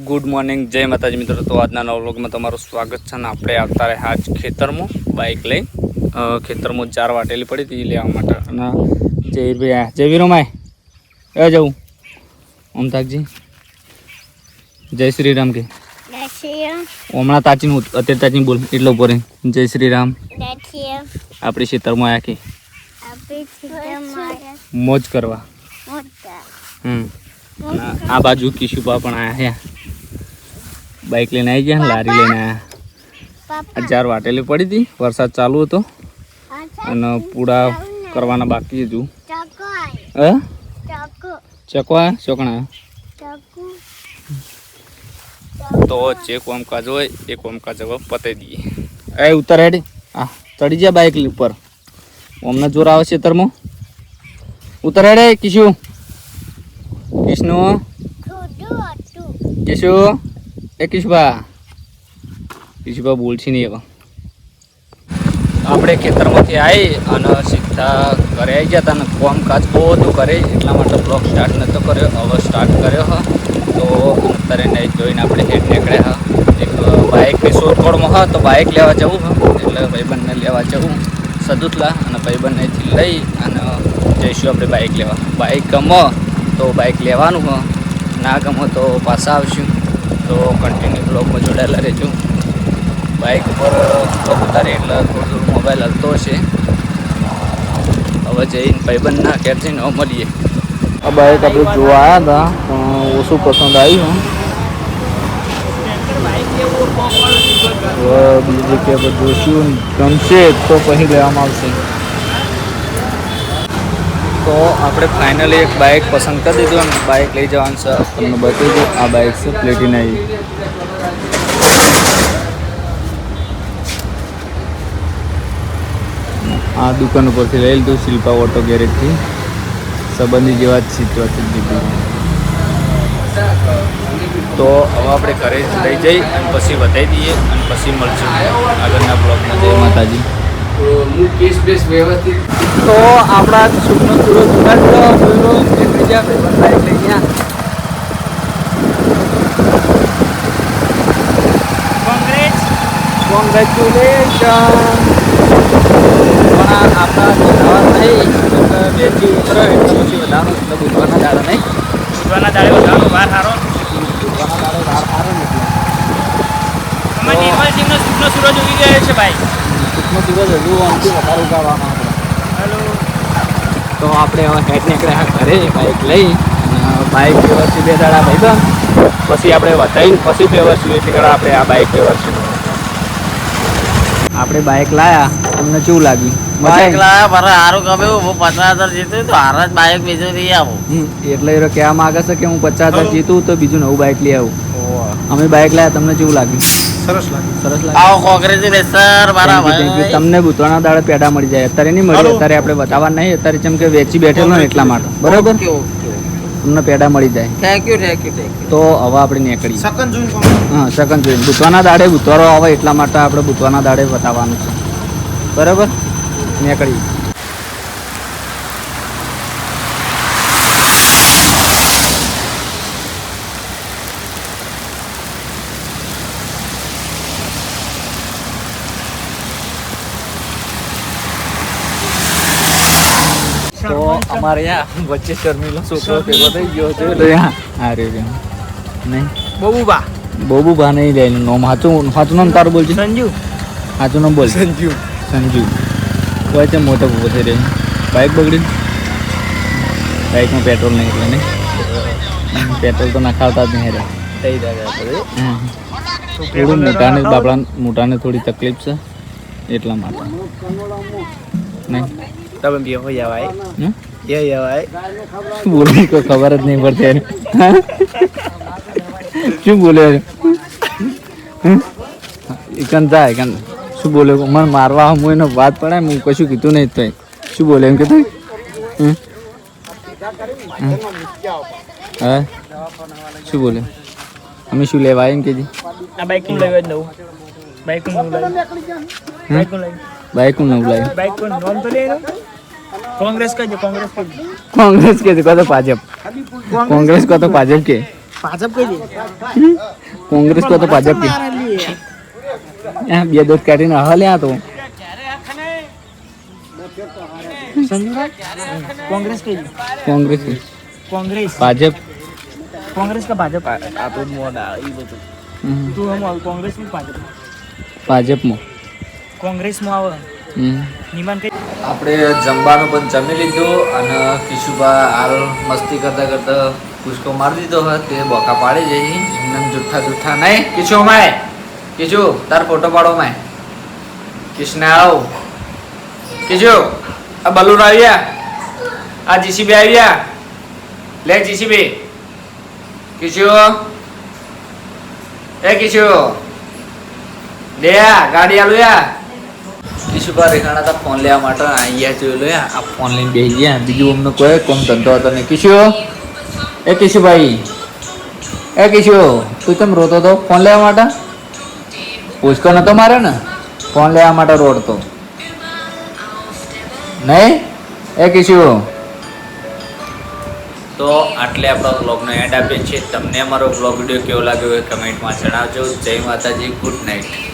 Good morning, જય માતાજી મિત્રો। તો આજના નવા વ્લોગમાં તમારું સ્વાગત છે। અને આપણે આવતા રહ્યા આજ ખેતરમાં બાઇક લઈ ખેતરમાં ચાર વાટેલી પડી હતી લેવા માટે। અને જયવીરભાઈ જય વીરોમાય એ જવું ઓમ થાકજી જય શ્રી રામ કે હમણાં તાચીનું અત્યારે તાચી બોલ એટલો ઉપર જય શ્રી રામ। આપણી ખેતરમાં આવ્યા કે મોજ કરવા। આ બાજુ કિશુપા પણ આયા છે, બાઇક લઈને આવી ગયા, લારી લઈને આવ્યા। ચાર વાટેલી પડી હતી, વરસાદ ચાલુ હતો અને પૂડા કરવાના બાકી હતું। ચકવા ચોકણા તો જે કામકાજ હોય એ કામકાજ હવે પતાવી દઈએ। એ ઉતર હેડ, હા ચડી જાય બાઇક ઉપર, અમને જોર આવે છે ખેતરમાં। ઉતર હેડે કિશુ કિશનો કિશુ એ કિશુભા બોલશે નહીં। હવે આપણે ખેતરમાંથી આવી અને સીધા ઘરે આવી ગયા હતા અને કામકાજ બધું કરે એટલા માટે બ્લોગ સ્ટાર્ટ નહોતો કર્યો, હવે સ્ટાર્ટ કર્યો હ। તો અત્યારે નહીં જોઈને આપણે હેડ નીકળ્યા હ। એક બાઇકની શોધખોળમાં હા તો બાઇક લેવા જવું હ, એટલે ભાઈબંધને લેવા જવું સદુતલા, અને ભાઈબંધનેથી લઈ અને જઈશું આપણે બાઇક લેવા। બાઇક ગમો તો બાઇક લેવાનું હ, ના ગમો તો પાછા આવશું। તો કન્ટિન્યુ બ્લોગમાં જોડાયેલા રહેજો। બાઇક ઉપર ઉતારે એટલે થોડું મોબાઈલ હલતો હશે। હવે જઈને ભાઈબંધના ઘેર જઈને મળીએ। આ બાઇક આપણે જોવા આવ્યા હતા પણ ઓછું પસંદ આવ્યું। બીજી કે જોશું ગમશે તો પછી લેવામાં આવશે। તો આપણે ફાઇનલી એક બાઇક પસંદ કરી દીધું અને બાઇક લઈ જવાનું છે। તમને બતાવી દઉં, આ બાઇક છે પ્લેટિના। આ દુકાન ઉપરથી લઈ લીધું, શિલ્પા ઓટો ગેરેજથી, સંબંધી જેવા જ સિચ્યુએશન દીધું। તો હવે આપણે ઘરે લઈ જઈ અને પછી બતાવી દઈએ અને પછી મળશું આગળના બ્લોગમાં। જય માતાજી। તો આપણા સુખનો સુરત બીજા બાઇક લઈ ગયા। કોંગ્રેચ્યુલેશન। પણ આપણા જવા નહીં બેથી ઉતરો એટલે પછી વધારો, એટલે બુધવારના દાડા નહીં, બુધવારના દાડે વધારો વાર સારો, બુધવારના દાડે વાર સારો નથી। અમારી નિર્મલ સિંહનો સુખનો સૂરજ ઉગી ગયો છે ભાઈ, સુખનો સૂરજ હજુ આમથી વધારે ઉગાડવાનો આપણે। હેલો, તો આપણે હવે હેડ નીકળ્યા ઘરે બાઇક લઈ, અને બાઇક વ્યવસ્થિત બે દાડા ભાઈ પછી આપણે વધારીને પછી વ્યવસ્થિત એટલે આપણે આ બાઇક વ્યવસ્થિત આપણે બાઇક લાયા। તમને કેવું લાગ્યું? બાઇક લાયા મારે સારું ગમ્યું। હું 50,000 જીતું તો હાર જ બાઇક બીજું લઈ આવું, એટલે એ કહેવા માંગે છે કે હું 50,000 જીતું તો બીજું નવું બાઇક લઈ આવું। અમે બાઇક લાયા, તમને કેવું લાગ્યું? સરસ લાગ્યું, સરસ લાગ્યું। આવો કોંગ્રેચ્યુલેશન મારા ભાઈ। તમને બુધવારના દાડે પેડા મળી જાય, અત્યારે નહીં મળે, અત્યારે આપણે બતાવવા નહીં, અત્યારે જેમ કે વેચી બેઠેલો ને એટલા માટે, બરાબર? તમને પેડા મળી જાય। Thank you thank you. તો હવે આપણે નીકળીએ હા સેકન્ડ જોઈને, બુધવારના દાડે બુધવારો આવે એટલા માટે આપણે બુધવારના દાડે બતાવવાનું છે, બરાબર? નીકળીએ। તો અમારે यहाँ વચ્ચે શર્મિલો છોકરો ભેગો થઈ ગયો છે, એટલે હા રે નહીં બોબુબા નહીં જાય નોમ સાચું નામ તારું બોલજે। સંજુ, સાચું નામ બોલ। સંજુ વચ્ચે મોટો ઉભો થઈ રહ્યો, બાઇક બગડી, બાઇકમાં પેટ્રોલ નહીં એટલે નહીં, પેટ્રોલ તો નખાવતા જ નહીં થઈ રહ્યા। થોડું મોટાને બાપડા મોટાને થોડી તકલીફ છે એટલા માટે નહીં બોલે કોઈ ખબર જ નહીં પડતી શું બોલે ઇકન થાય ઇકન શું બોલે મને મારવા હું એને વાત પડાય, હું કશું કીધું નહીં તો શું બોલે એમ કે હા શું બોલે અમે શું લેવા એમ કે બાઇક નું નવું લાવ્યું। કોંગ્રેસ કે તો ભાજપ, કોંગ્રેસ કો તો ભાજપ કે ભાજપ કઈ દે કોંગ્રેસ કો તો ભાજપ કે બે દોત કાઢીને હલ્યા તો સંજુરા કોંગ્રેસ કઈ દે કોંગ્રેસ કોંગ્રેસ ભાજપ કોંગ્રેસ का भाजप आपण मोडा ई બધું તું હમ કોંગ્રેસ માં ભાજપ ભાજપમાં કોંગ્રેસ માં આવે નિમાન કઈ આપણે જમવાનું પણ જમી લીધું અને કિશુભા હાલ મસ્તી કરતા કરતા કુસકો મારી દીધો હોય તે બોકા પાડી જઈ એમને જુઠ્ઠા જુઠ્ઠા નહીં કિશુ માય કિશુ તાર ફોટો પાડો માય કિશને આવ કિશુ આ બલૂન આવ્યા આ જીસીબી આવ્યા લે જીસીબી કિશુ એ કિશુ લે ગાડી આલું યા કિશુભા રેખાણા તા ફોન લેવા માટે અહીંયા જોઈ લો આ ફોન લઈને બેસી ગયા બીજું અમને કોઈ કોમ ધંધો હતો નહીં કિશુ એ કિશુભાઈ એ કિશુ તું કેમ રોતો હતો ફોન લેવા માટે પૂછકો નતો મારે ને ફોન લેવા માટે રોડતો નહીં એ કિશુ તો આટલે આપણો બ્લોગનો એન્ડ આપીએ છીએ તમને અમારો બ્લોગ વિડીયો કેવો લાગ્યો એ કમેન્ટમાં જણાવજો જય માતાજી ગુડ નાઇટ